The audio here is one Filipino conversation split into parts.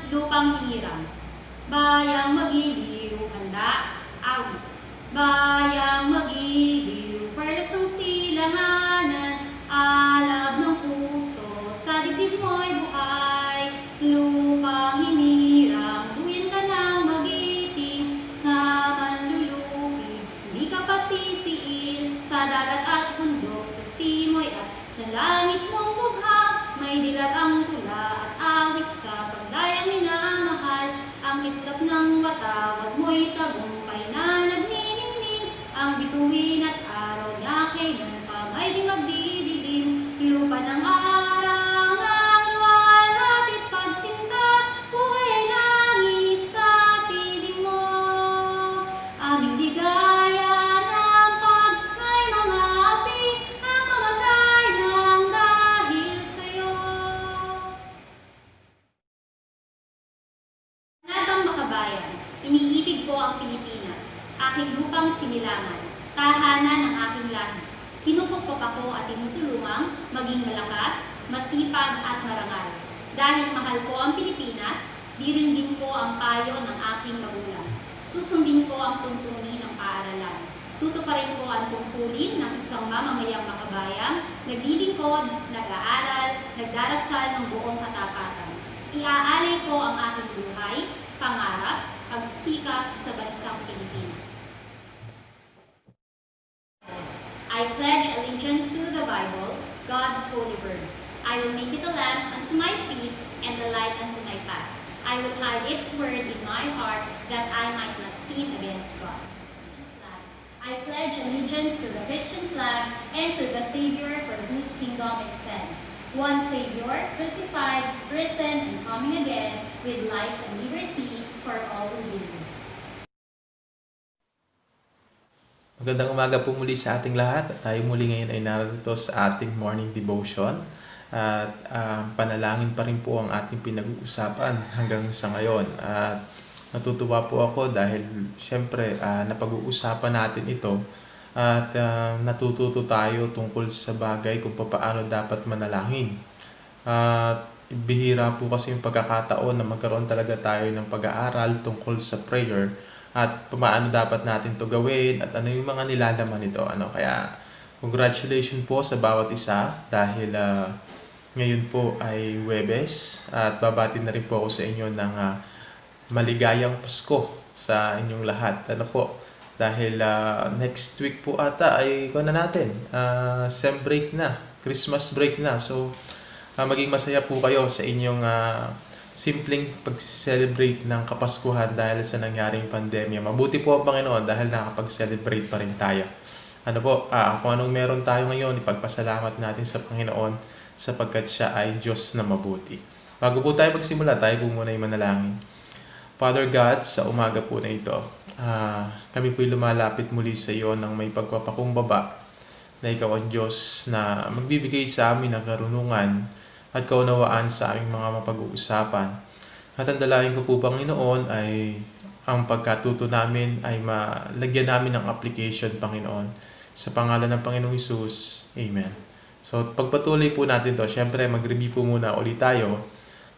lupang hinirang. Bayang magiliw, handa, awit. Bayang magiliw, perlas ng silanganan, alab ng puso, sa dibdib mo'y buhay. Lupang hinirang, duyan ka ng magiting, sa manlulupig, hindi ka pasisiin, sa dagat at bundok, sa simoy at sa langit mong bughang, may dilag ang tula at awit sa pagdayang minamahal. Ang kislap ng watawag mo'y tagumpay na nagniningning, ang bituin at araw niya kailan pa may di magdidilim. Lupa ng arang ang luwalhati pagsinta, buhay ay langit sa piling mo. Aming ligaya ng pag may mga api, ang mamatay ng dahil sa'yo. Panatang makabayan, iniibig ko ang Pilipinas, aking lupang sinilangan, tahanan ng aking lahi. Kinukupkop ako at tinutulungang maging malakas, masipag at marangal. Dahil mahal ko ang Pilipinas, diringgin ko ang payo ng aking magulang. Susundin ko ang tuntunin ng paaralan. Tutuparin ko ang tungkulin ng isang mamamayang makabayang, naglilingkod, nag-aaral, nagdarasal ng buong katapatan. Iaalay ko ang aking buhay, pangarap, pagsisikap sa bansang Pilipinas. I pledge allegiance to the Bible, God's holy word. I will make it a lamp unto my feet and a light unto my path. I will hide its word in my heart that I might not sin against God. I pledge allegiance to the Christian flag and to the Savior for whose kingdom it stands. One Savior, crucified, risen, and coming again, with life and liberty for all who believes. Magandang umaga po muli sa ating lahat. Tayo muli ngayon ay narito sa ating morning devotion. At panalangin pa rin po ang ating pinag-uusapan hanggang sa ngayon. At natutuwa po ako dahil syempre napag-uusapan natin ito at natututo tayo tungkol sa bagay kung paano dapat manalangin. At bihira po kasi yung pagkakataon na magkaroon talaga tayo ng pag-aaral tungkol sa prayer at paano dapat natin to gawin at ano yung mga nilalaman nito. Kaya congratulations po sa bawat isa dahil ngayon po ay Huwebes at babati na rin po ako sa inyo ng maligayang Pasko sa inyong lahat. Dahil next week po ata ay sem break na, Christmas break na. So maging masaya po kayo sa inyong simpleng pag-celebrate ng Kapaskuhan dahil sa nangyaring pandemya. Mabuti po ang Panginoon dahil nakapag-celebrate pa rin tayo. Kung anong meron tayo ngayon, ipagpasalamat natin sa Panginoon sapagkat siya ay Diyos na mabuti. Bago po tayo magsimula, tayo po muna ay manalangin. Father God, sa umaga po na ito, kami po'y lumalapit muli sa iyo ng may pagpapakumbaba na ikaw ang Diyos na magbibigay sa amin ng karunungan at kaunawaan sa aming mga mapag-uusapan. At ang dalangin ko po, Panginoon, ay ang pagkatuto namin ay malagyan namin ng application, Panginoon. Sa pangalan ng Panginoong Hesus, Amen. So, pagpatuloy po natin to, syempre mag-review po muna ulit tayo.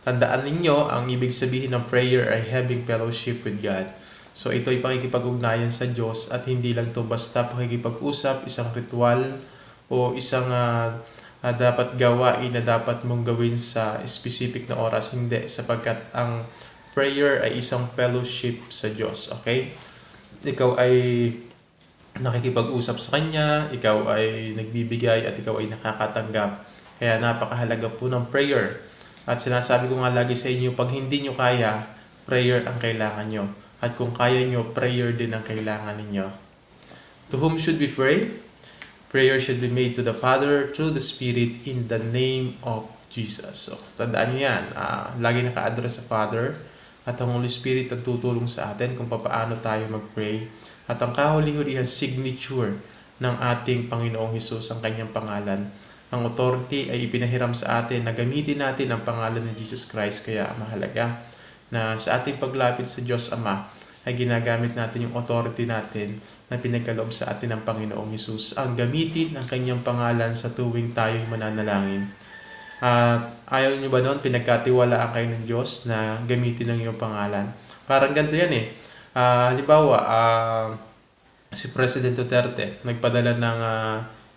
Tandaan ninyo, ang ibig sabihin ng prayer ay having fellowship with God. So, ito ay pakikipag-ugnayan sa Diyos at hindi lang to basta pakikipag-usap, isang ritual o isang dapat gawain na dapat mong gawin sa specific na oras. Hindi, sapagkat ang prayer ay isang fellowship sa Diyos. Okay? Ikaw ay nakikipag-usap sa Kanya, ikaw ay nagbibigay at ikaw ay nakakatanggap. Kaya napakahalaga po ng prayer. At sinasabi ko nga lagi sa inyo, pag hindi nyo kaya, prayer ang kailangan nyo. At kung kaya nyo, prayer din ang kailangan ninyo. To whom should we pray? Prayer should be made to the Father through the Spirit in the name of Jesus. So, tandaan nyo yan. Lagi naka-address sa Father at ang Holy Spirit ang tutulong sa atin kung paano tayo mag-pray. At ang kahuli-hulihan signature ng ating Panginoong Hesus, ang kanyang pangalan. Ang authority ay ipinahiram sa atin na gamitin natin ang pangalan ng Jesus Christ. Kaya mahalaga na sa ating paglapit sa Diyos Ama, ay ginagamit natin yung authority natin na pinagkaloob sa atin ng Panginoong Hesus. Ang gamitin ang kanyang pangalan sa tuwing tayo'y mananalangin. At ayaw nyo ba noon, pinagkatiwalaan kayo ng Diyos na gamitin ang iyong pangalan? Parang ganito yan eh. Halimbawa, si President Duterte nagpadala ng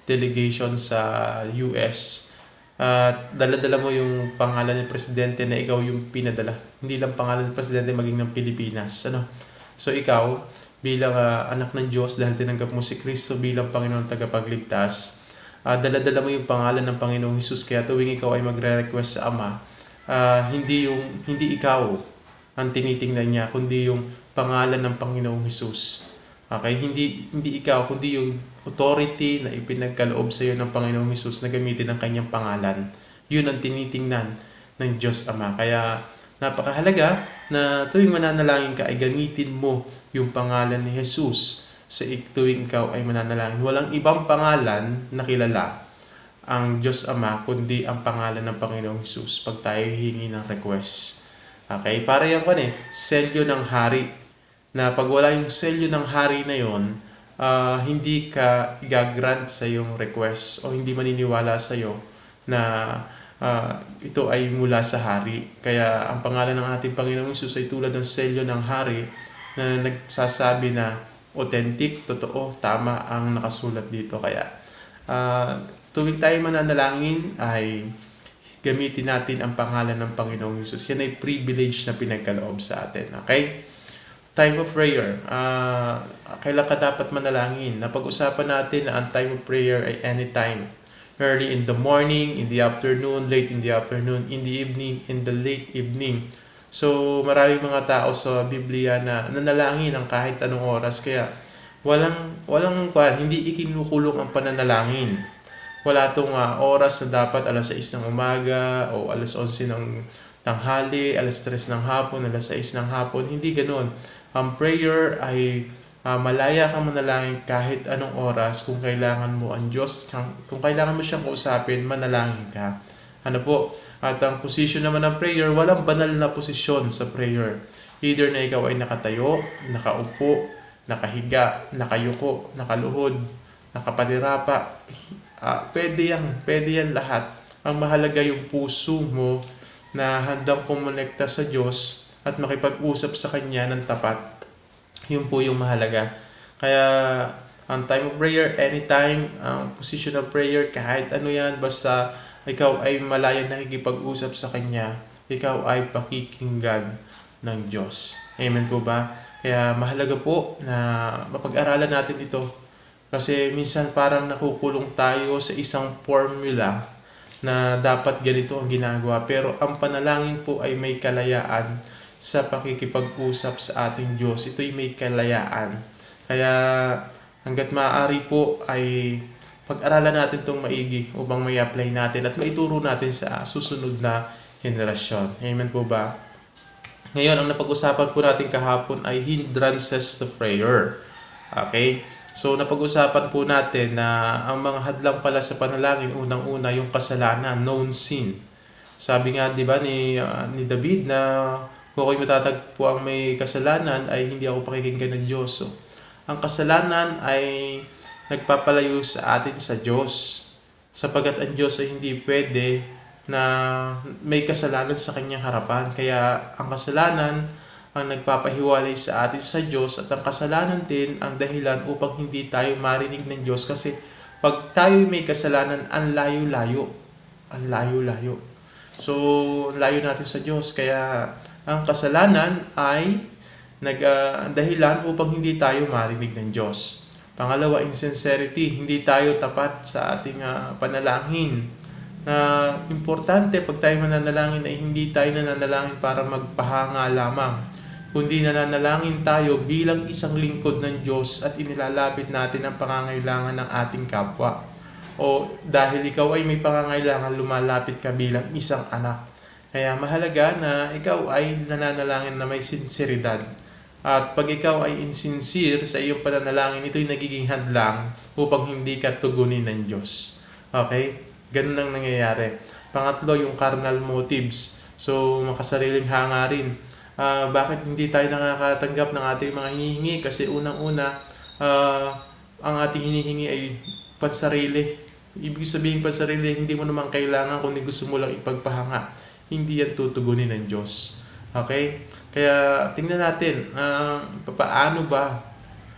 delegation sa US. At dala-dala mo yung pangalan ng presidente na ikaw yung pinadala. Hindi lang pangalan ng presidente, maging ng Pilipinas. So ikaw, bilang anak ng Diyos, dahil tinanggap mo si Kristo bilang Panginoon tagapagligtas, dala-dala mo yung pangalan ng Panginoong Hesus. Kaya tuwing ikaw ay magre-request sa Ama, hindi ikaw ang tinitingnan niya, kundi yung pangalan ng Panginoong Hesus. Okay? Hindi ikaw, kundi yung authority na ipinagkaloob sa iyo ng Panginoong Hesus na gamitin ang kanyang pangalan. Yun ang tinitingnan ng Diyos Ama. Kaya napakahalaga na tuwing mananalangin ka ay gamitin mo yung pangalan ni Jesus sa tuwing ikaw ay mananalangin. Walang ibang pangalan na kilala ang Diyos Ama kundi ang pangalan ng Panginoong Hesus pag tayo hihingi ng request. Okay? Para yan selyo ng hari. Na pag wala yung selyo ng hari na yon, hindi ka i-grant sa yung request o hindi maniniwala sa iyo na ito ay mula sa hari. Kaya ang pangalan ng ating Panginoong Hesus ay tulad ng selyo ng hari na nagsasabi na authentic, totoo, tama ang nakasulat dito. Kaya tuwing tayo mananalangin ay gamitin natin ang pangalan ng Panginoong Hesus. Yan ay privilege na pinagkaloob sa atin. Okay? Time of prayer. Kailan ka dapat manalangin? Napag-usapan natin na ang time of prayer ay anytime. Early in the morning, in the afternoon, late in the afternoon, in the evening, in the late evening. So, maraming mga tao sa Biblia na nanalangin ng kahit anong oras. Kaya, hindi ikinukulong ang pananalangin. Wala itong oras na dapat alas 6 ng umaga o alas 11 ng tanghali, alas 3 ng hapon, alas 6 ng hapon. Hindi ganoon. Ang prayer ay malaya kang manalangin kahit anong oras. Kung kailangan mo ang Diyos, kung kailangan mo siyang kausapin, manalangin ka. At ang position naman ng prayer, walang banal na posisyon sa prayer. Either na ikaw ay nakatayo, nakaupo, nakahiga, nakayuko, nakaluhod, nakapadirapa. Pwede yan lahat. Ang mahalaga yung puso mo na handang kumonekta sa Diyos at makipag-usap sa Kanya ng tapat. Yun po yung mahalaga. Kaya, ang time of prayer, anytime, ang position of prayer, kahit ano yan, basta ikaw ay malayang nakikipag-usap sa Kanya, ikaw ay pakikinggan ng Diyos. Amen po ba? Kaya mahalaga po na mapag-aralan natin ito. Kasi minsan parang nakukulong tayo sa isang formula na dapat ganito ang ginagawa. Pero ang panalangin po ay may kalayaan sa pakikipag-usap sa ating Diyos. Ito'y may kalayaan. Kaya hanggat maaari po ay pag-aralan natin itong maigi upang may apply natin at maituro natin sa susunod na henerasyon. Amen po ba? Ngayon, ang napag-usapan po natin kahapon ay hindrances to prayer. Okay? So, napag-usapan po natin na ang mga hadlang pala sa panalangin, unang-una yung kasalanan, known sin. Sabi nga, di ba, ni David na kung ako'y matatagpo ang may kasalanan ay hindi ako pakikinggan ng Diyos. So, ang kasalanan ay nagpapalayo sa atin sa Diyos. Sapagat ang Diyos ay hindi pwede na may kasalanan sa kanyang harapan. Kaya ang kasalanan ang nagpapahiwalay sa atin sa Diyos at ang kasalanan din ang dahilan upang hindi tayo marinig ng Diyos. Kasi pag tayo may kasalanan, ang layo-layo. Ang layo-layo. So, layo natin sa Diyos. Kaya ang kasalanan ay dahilan upang hindi tayo marinig ng Diyos. Pangalawa, insincerity. Hindi tayo tapat sa ating panalangin. Importante pag tayo mananalangin ay hindi tayo nananalangin para magpahanga lamang, kundi nananalangin tayo bilang isang lingkod ng Diyos at inilalapit natin ang pangangailangan ng ating kapwa. O dahil ikaw ay may pangangailangan, lumalapit ka bilang isang anak. Kaya mahalaga na ikaw ay nananalangin na may sinseridad. At pag ikaw ay insincere sa iyong pananalangin, ito'y nagiging hadlang upang hindi ka tugunin ng Diyos. Okay? Ganun lang nangyayari. Pangatlo, yung carnal motives. So, makasariling hangarin. Bakit hindi tayo nakakatanggap ng ating mga hinihingi? Kasi unang-una, ang ating hinihingi ay pansarili. Ibig sabihin pa sa sarili, hindi mo naman kailangan kundi gusto mo lang ipagpahanga. Hindi yan tutugunin ng Diyos. Okay? Kaya tingnan natin, paano ba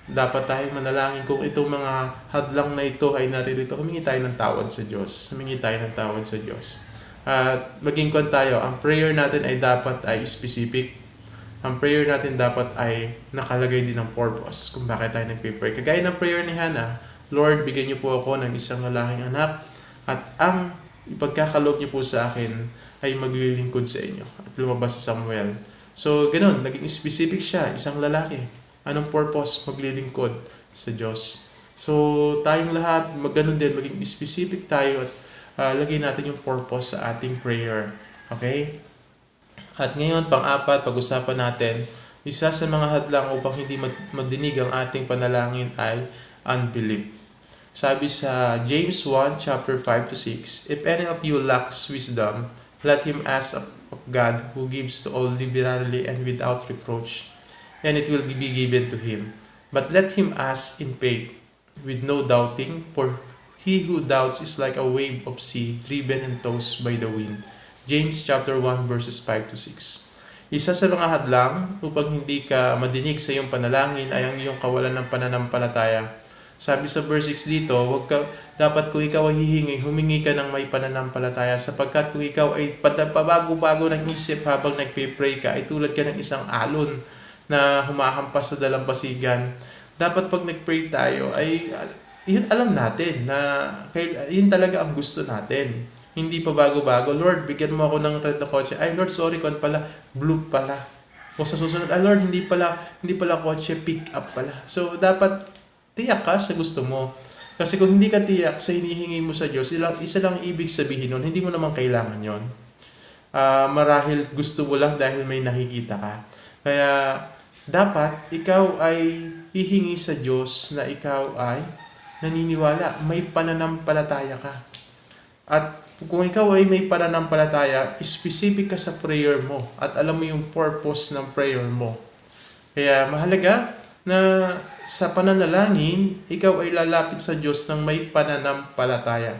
dapat tayo manalangin kung itong mga hadlang na ito ay naririto. Humingi tayo ng tawad sa Diyos. Humingi tayo ng tawad sa Diyos. At maging kwan tayo, ang prayer natin ay dapat ay specific. Ang prayer natin dapat ay nakalagay din ng purpose kung bakit tayo nagpipray. Kagaya ng prayer ni Hannah, Lord, bigyan niyo po ako ng isang lalaking anak at ang ipagkakaloob niyo po sa akin ay maglilingkod sa inyo. At lumabas sa Samuel. So, ganun, naging specific siya, isang lalaki. Anong purpose? Maglilingkod sa Diyos. So, tayong lahat, ganun din, maging specific tayo at lagay natin yung purpose sa ating prayer. Okay? At ngayon, pang-apat, pag-usapan natin, isa sa mga hadlang upang hindi madinig ang ating panalangin ay unbelief. Sabi sa James 1, chapter 5 to 6, If any of you lacks wisdom, let him ask of God, who gives to all liberally and without reproach, and it will be given to him. But let him ask in faith, with no doubting, for he who doubts is like a wave of sea, driven and tossed by the wind. James chapter 1 verses 5 to 6. Isa sa mga hadlang upang hindi ka madinig sa iyong panalangin ay ang iyong kawalan ng pananampalataya. Sabi sa verse 6 dito, dapat kung ikaw ay hihingi, humingi ka ng may pananampalataya sapagkat kung ikaw ay pabago-bago ng isip habang nagpe-pray ka, ay tulad ka ng isang alon na humahampas sa dalampasigan. Dapat pag nag-pray tayo ay yun alam natin na yun talaga ang gusto natin. Hindi pa bago-bago, Lord, bigyan mo ako ng red na kotse. Ay Lord, sorry, kon pala, blue pala. O sa susunod, Lord, hindi pala kotse, pick up pala. So dapat tiyak ka sa gusto mo. Kasi kung hindi ka tiyak sa hinihingi mo sa Diyos, isa lang ibig sabihin nun, hindi mo naman kailangan yon. Marahil gusto mo lang dahil may nakikita ka. Kaya dapat ikaw ay hihingi sa Diyos na ikaw ay naniniwala, may pananampalataya ka. At kung ikaw ay may pananampalataya, specific ka sa prayer mo at alam mo yung purpose ng prayer mo. Kaya mahalaga na sa pananalangin, ikaw ay lalapit sa Diyos ng may pananampalataya.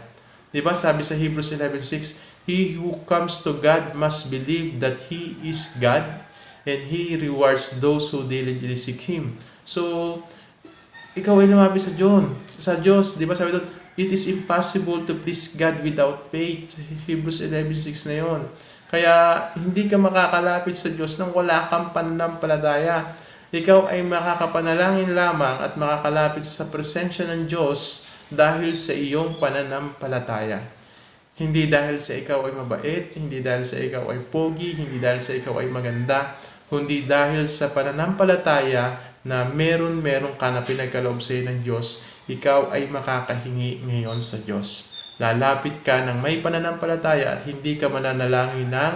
Diba sabi sa Hebrews 11:6, He who comes to God must believe that He is God and He rewards those who diligently seek Him. So, ikaw ay lumapit sa Diyos. Di ba sabi doon, it is impossible to please God without faith. Hebrews 11:6 na yon. Kaya, hindi ka makakalapit sa Diyos nang wala kang pananampalataya. Ikaw ay makakapanalangin lamang at makakalapit sa presensya ng Diyos dahil sa iyong pananampalataya. Hindi dahil sa ikaw ay mabait, hindi dahil sa ikaw ay pogi, hindi dahil sa ikaw ay maganda, kundi dahil sa pananampalataya na meron ka na pinagkaloob sa iyo ng Diyos, ikaw ay makakahingi ngayon sa Diyos. Lalapit ka ng may pananampalataya at hindi ka mananalangin ng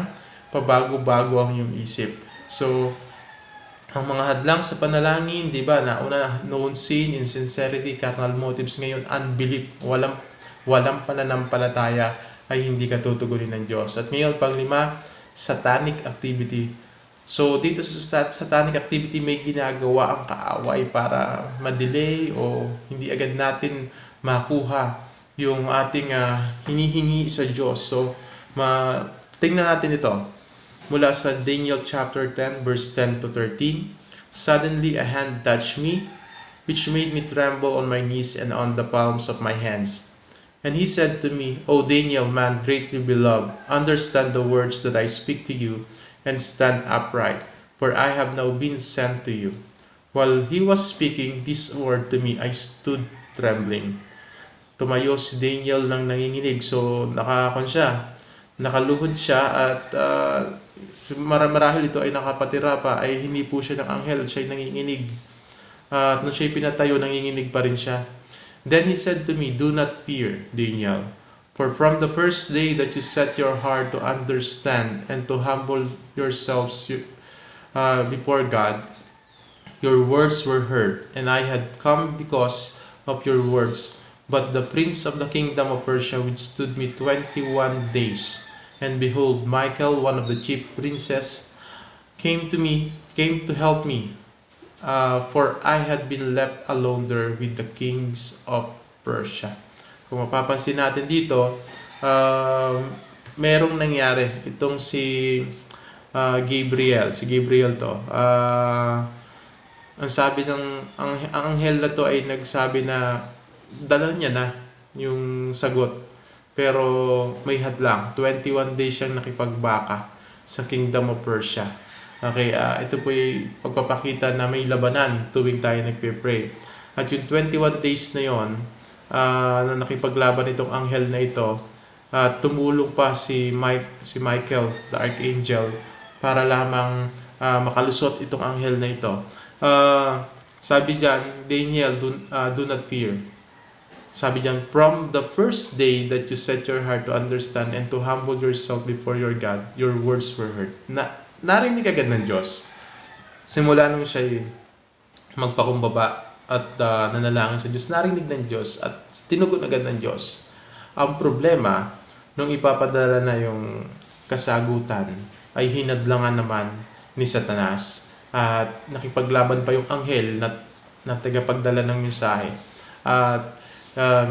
pabago-bago ang iyong isip. So, ang mga hadlang sa panalangin, di ba, nauna known sin, insincerity, carnal motives, ngayon unbelief, walang pananampalataya ay hindi ka tutugunin ng Diyos. At ngayon, pang-5, satanic activity. So, dito sa satanic activity, may ginagawa ang kaaway para ma-delay o hindi agad natin makuha yung ating hinihingi sa Diyos. So, tingnan natin ito. Mula sa Daniel chapter 10, verse 10 to 13. Suddenly a hand touched me, which made me tremble on my knees and on the palms of my hands. And he said to me, O Daniel, man greatly beloved, understand the words that I speak to you, and stand upright, for I have now been sent to you. While he was speaking this word to me, I stood trembling. Tumayo si Daniel nang nanginginig. So, nakaluhod siya at marahil ito ay nakapatira pa, ay hindi po siya ng anghel, siya ay nanginginig. At nung siya pinatayo, nanginginig pa rin siya. Then he said to me, Do not fear, Daniel, for from the first day that you set your heart to understand and to humble yourselves before God, your words were heard, and I had come because of your words. But the prince of the kingdom of Persia withstood me 21 days. And behold, Michael, one of the chief princes, came to help me, for I had been left alone there with the kings of Persia. Kung mapapansin natin dito, merong nangyari. Itong si Gabriel. Si Gabriel to. Ang sabi ang anghel na to ay nagsabi na dala niya na yung sagot. Pero may hadlang. 21 days siyang nakipagbaka sa Kingdom of Persia. Okay, ito po ay pagpapakita na may labanan tuwing tayo nagpe-pray. At yung 21 days na yon, na nakipaglaban itong anghel na ito, tumulong pa si Michael, the archangel, para lamang makalusot itong anghel na ito. Sabi diyan, Daniel, do not fear. Sabi diyan, from the first day that you set your heart to understand and to humble yourself before your God, your words were heard. Narinig agad ng Diyos. Simula nung siya magpakumbaba at nanalangin sa Diyos, narinig ng Diyos at tinugon agad ng Diyos. Ang problema, nung ipapadala na yung kasagutan, ay hinadlangan naman ni Satanas. At nakipaglaban pa yung anghel na tagapagdala ng mensahe. At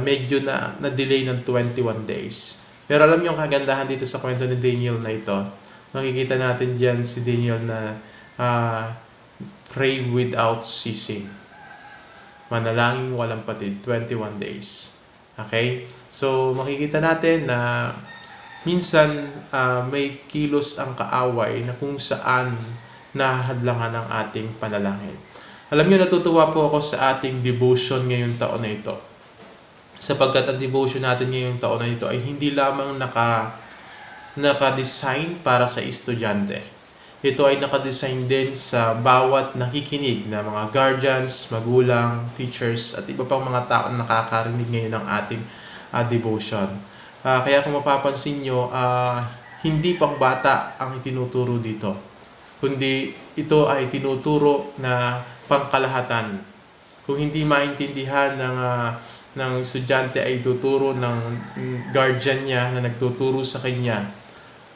medyo na-delay ng 21 days. Pero alam niyo ang kagandahan dito sa kwento ni Daniel na ito. Makikita natin diyan si Daniel na pray without ceasing. Manalangin walang patid, 21 days. Okay? So, makikita natin na minsan may kilos ang kaaway na kung saan nahadlangan ang ating panalangin. Alam niyo, natutuwa po ako sa ating devotion ngayong taon na ito. Sapagkat ang devotion natin ngayong taon na ito ay hindi lamang naka-design para sa estudyante. Ito ay naka-design din sa bawat nakikinig na mga guardians, magulang, teachers, at iba pang mga tao na nakakarinig ngayon ng ating devotion. Kaya kung mapapansin nyo, hindi pang bata ang itinuturo dito, kundi ito ay tinuturo na pangkalahatan. Kung hindi maintindihan ng estudyante ay tuturo ng guardian niya na nagtuturo sa kanya.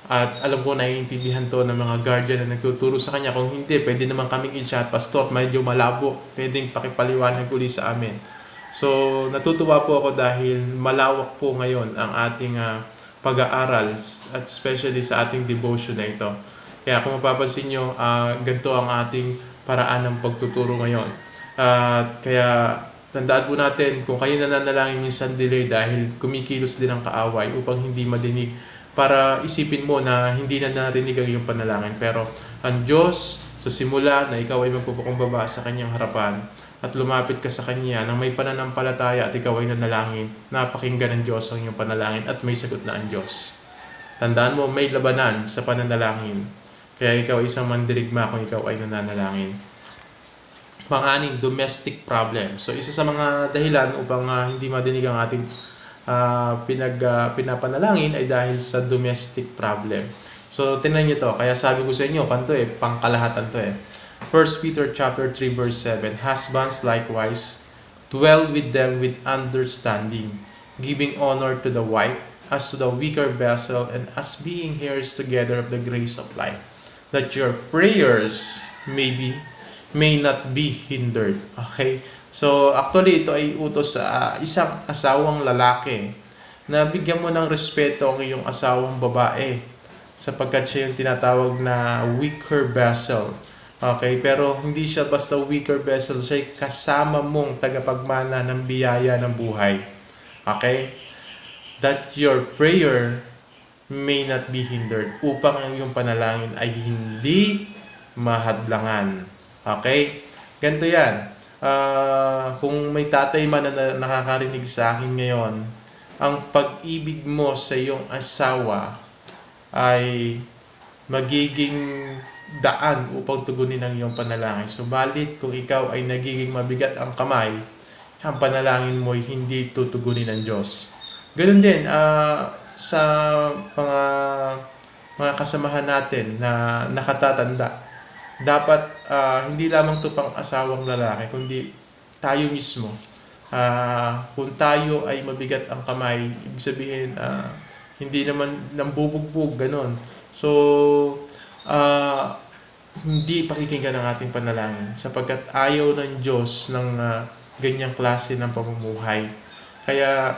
At alam ko naiintindihan to ng mga guardian na nagtuturo sa kanya. Kung hindi, pwede naman kaming i-chat, Pastor, medyo malabo. Pwedeng pakipaliwanag uli sa amin. So, natutuwa po ako dahil malawak po ngayon ang ating pag-aaral at especially sa ating devotion na ito. Kaya kung mapapansin nyo, ganito ang ating paraan ng pagtuturo ngayon. Kaya tandaan po natin, kung kayo nananalangin minsan delay dahil kumikilos din ang kaaway upang hindi madinig, para isipin mo na hindi na narinig ang iyong panalangin. Pero ang Diyos, sa simula na ikaw ay magpupukumbaba sa kanyang harapan at lumapit ka sa kanya nang may pananampalataya at ikaw ay nanalangin, napakinggan ng Diyos ang iyong panalangin at may sagot na ang Diyos. Tandaan mo, may labanan sa pananalangin. Kaya ikaw ay isang mandirigma kung ikaw ay nananalangin. Pang-anim, domestic problem. So, isa sa mga dahilan upang hindi madinig ang ating pinapanalangin ay dahil sa domestic problem. So, tingnan nyo to. Kaya sabi ko sa inyo, pangkalahatan to 1 Peter chapter 3 verse 7, husbands likewise, dwell with them with understanding, giving honor to the wife as to the weaker vessel, and as being heirs together of the grace of life, that your prayers may not be hindered. Okay? So, actually, ito ay utos sa isang asawang lalaki na bigyan mo ng respeto ang iyong asawang babae sapagkat siya yung tinatawag na weaker vessel. Okay? Pero hindi siya basta weaker vessel, siya kasama mong tagapagmana ng biyaya ng buhay. Okay? That your prayer may not be hindered upang ang iyong panalangin ay hindi mahadlangan. Okay? Ganito yan. Kung may tatay man na nakakarinig sa akin ngayon, ang pag-ibig mo sa iyong asawa ay magiging daan upang tugunin ang iyong panalangin. Subalit, kung ikaw ay nagiging mabigat ang kamay, ang panalangin mo ay hindi tutugunin ng Diyos. Ganun din sa mga kasamahan natin na nakatatanda. Dapat hindi lamang ito pang asawang lalaki, kundi tayo mismo. Kung tayo ay mabigat ang kamay, ibig sabihin, hindi naman nambubugbog, ganon. So, hindi pakikinggan ang ating panalangin sapagkat ayaw ng Diyos ng ganyang klase ng pamumuhay. Kaya,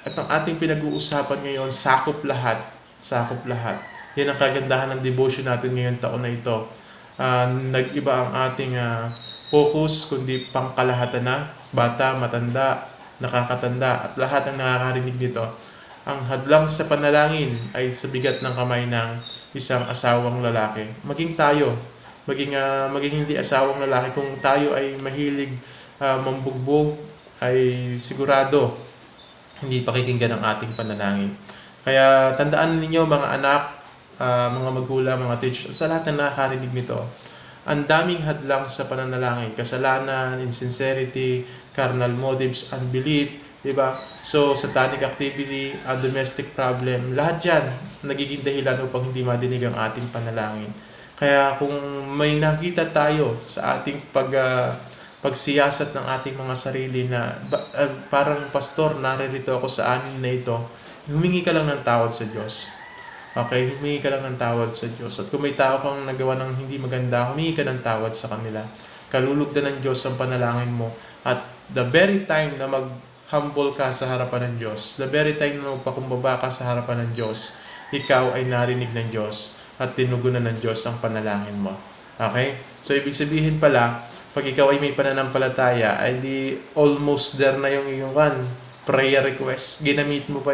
At ang ating pinag-uusapan ngayon, sakop lahat. Sakop lahat. Yan ang kagandahan ng devotion natin ngayon taon na ito. Nag-iba ang ating focus, kundi pangkalahatan na, bata, matanda, nakakatanda, at lahat ng nakakarinig nito. Ang hadlang sa panalangin ay sa bigat ng kamay ng isang asawang lalaki. Maging tayo, maging hindi asawang lalaki, kung tayo ay mahilig mambugbog, ay sigurado hindi pakikinggan ang ating panalangin. Kaya tandaan ninyo mga anak, mga magulang, mga teachers, sa lahat na nakakarinig nito, ang daming hadlang sa pananalangin, kasalanan, insincerity, carnal motives, unbelief, diba? So, satanic activity, domestic problem, lahat yan nagiging dahilan upang hindi madinig ang ating panalangin. Kaya kung may nakita tayo sa ating pagsiyasat ng ating mga sarili na parang pastor, naririto ako sa anin na ito, humingi ka lang ng tawad sa Diyos. Okay, humingi ka lang ng tawad sa Diyos. At kung may tao kang nagawa ng hindi maganda, humingi ka ng tawad sa kanila. Kalulugdan ng Diyos ang panalangin mo. At the very time na humble ka sa harapan ng Diyos, the very time na magpakumbaba ka sa harapan ng Diyos, ikaw ay narinig ng Diyos at tinugunan ng Diyos ang panalangin mo. Okay? So, ibig sabihin pala, pag ikaw ay may pananampalataya, ay di almost there na yung iyong prayer request. Ginamit mo pa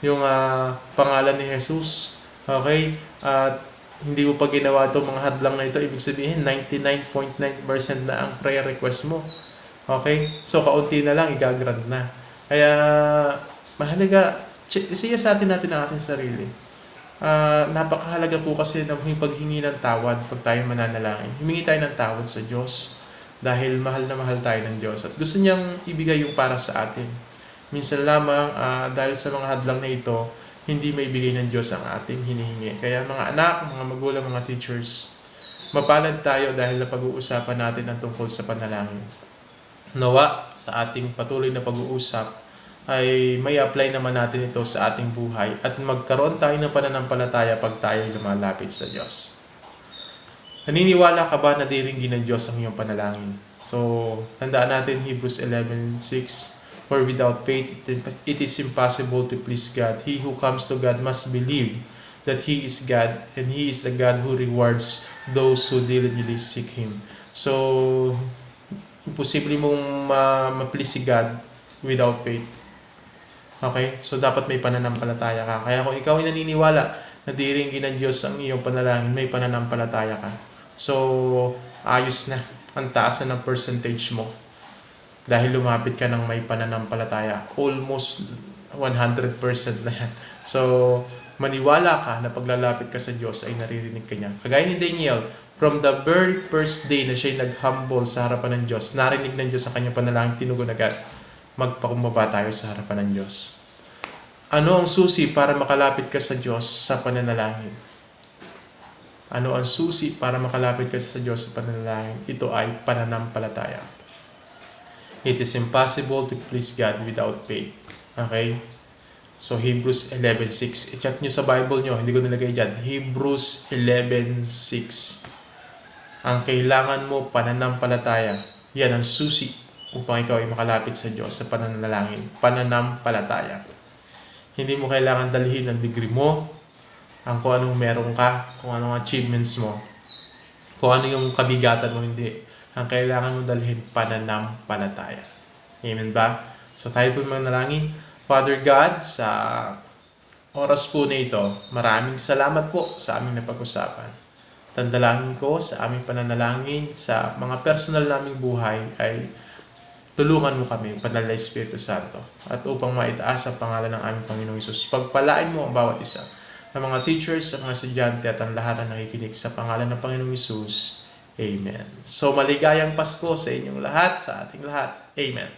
yung pangalan ni Jesus. Okay? At hindi mo pa ginawa itong mga hadlang na ito, ibig sabihin 99.9% na ang prayer request mo. Okay? So, kaunti na lang, igagrant na. Kaya, mahalaga, siyasatin natin ang ating sarili. Napakahalaga po kasi ng paghingi ng tawad pag tayo mananalangin. Humingi tayo ng tawad sa Diyos dahil mahal na mahal tayo ng Diyos. At gusto niyang ibigay yung para sa atin. Minsan lamang, dahil sa mga hadlang na ito, hindi maibigay ng Diyos ang ating hinihingi. Kaya mga anak, mga magulang, mga teachers, mapalad tayo dahil napag-uusapan natin ang tungkol sa panalangin. Nawa sa ating patuloy na pag-uusap ay may apply naman natin ito sa ating buhay at magkaroon tayo ng pananampalataya pag tayo lumalapit sa Diyos. Naniniwala ka ba na diringgin ng Diyos ang iyong panalangin? So, tandaan natin Hebrews 11:6, for without faith it is impossible to please God. He who comes to God must believe that He is God and He is the God who rewards those who diligently seek Him. So, imposible mong ma-please si God without faith. Okay? So, dapat may pananampalataya ka. Kaya kung ikaw ay naniniwala na diringgin ng Diyos ang iyong panalangin, may pananampalataya ka. So, ayos na. Ang taas na ng percentage mo. Dahil lumapit ka ng may pananampalataya. Almost 100% na yan. So, maniwala ka na paglalapit ka sa Diyos ay naririnig ka niya. Kagaya ni Daniel, from the very first day na siya'y nag-humble sa harapan ng Diyos, narinig ng Diyos ang kanyang panalangin, tinugon agad. Magpakumbaba tayo sa harapan ng Diyos. Ano ang susi para makalapit ka sa Diyos sa pananalangin? Ano ang susi para makalapit ka sa Diyos sa pananalangin? Ito ay pananampalataya. It is impossible to please God without faith. Okay? So, Hebrews 11:6. I-check nyo sa Bible nyo. Hindi ko nilagay dyan. Hebrews 11:6. Ang kailangan mo, pananampalataya. Yan ang susi upang ikaw ay makalapit sa Diyos sa pananalangin. Pananampalataya. Hindi mo kailangan dalhin ang degree mo, ang kung anong meron ka, kung anong achievements mo, kung ano yung kabigatan mo, hindi. Ang kailangan mo dalhin, pananampalataya. Amen ba? So tayo po manalangin. Father God, sa oras po na ito, maraming salamat po sa aming napag-usapan. Tandalangin ko sa aming pananalangin, sa mga personal naming buhay ay tulungan mo kami, Banal na Espiritu Santo. At upang maitaas ang pangalan ng aming Panginoong Hesus, pagpalain mo ang bawat isa ng mga teachers, sa mga estudyante at ang lahat na nakikinig sa pangalan ng Panginoong Hesus. Amen. So maligayang Pasko sa inyong lahat, sa ating lahat. Amen.